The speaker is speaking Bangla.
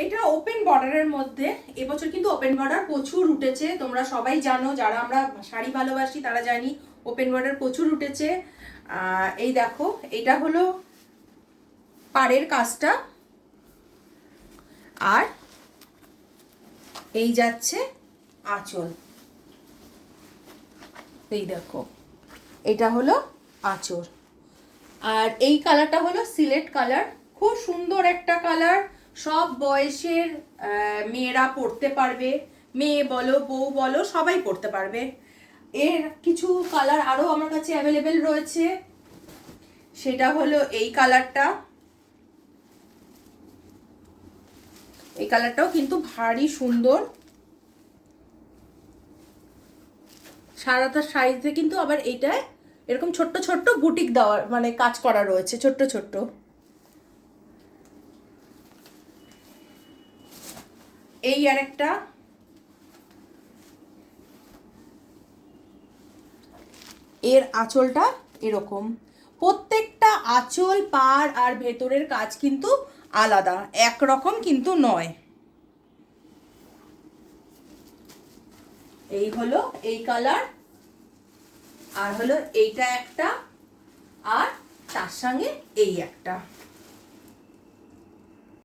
এটা ওপেন বর্ডারের মধ্যে। এবছর কিন্তু ওপেন বর্ডার প্রচুর উঠেছে, তোমরা সবাই জানো, যারা আমরা শাড়ি ভালোবাসি তারা জানি ওপেন বর্ডার প্রচুর উঠেছে। এই দেখো, এটা হলো পাড়ের কাজটা, আর এই যাচ্ছে আঁচল। এই দেখো, এটা হলো আঁচল। আর এই কালারটা হলো সিলেট কালার, খুব সুন্দর একটা কালার। সব বয়সের মেয়েরা পরতে পারবে, মেয়ে বলো বউ বলো সবাই পরতে পারবে। এর কিছু কালার আরও আমার কাছে অ্যাভেলেবেল রয়েছে, সেটা হলো এই কালারটা। এই কালারটাও কিন্তু ভারী সুন্দর। সারাটা শাড়িতে কিন্তু আবার এইটায় এরকম ছোট্ট ছোট্ট বুটিক দেওয়ার মানে কাজ করা রয়েছে, ছোট্ট ছোট্ট। এই আর একটা, এর আঁচলটা এরকম। প্রত্যেকটা আঁচল, পাড় আর ভেতরের কাজ কিন্তু আলাদা, একরকম কিন্তু নয়। এই হলো এই কালার, আর হলো এইটা একটা, আর তার সঙ্গে এই একটা।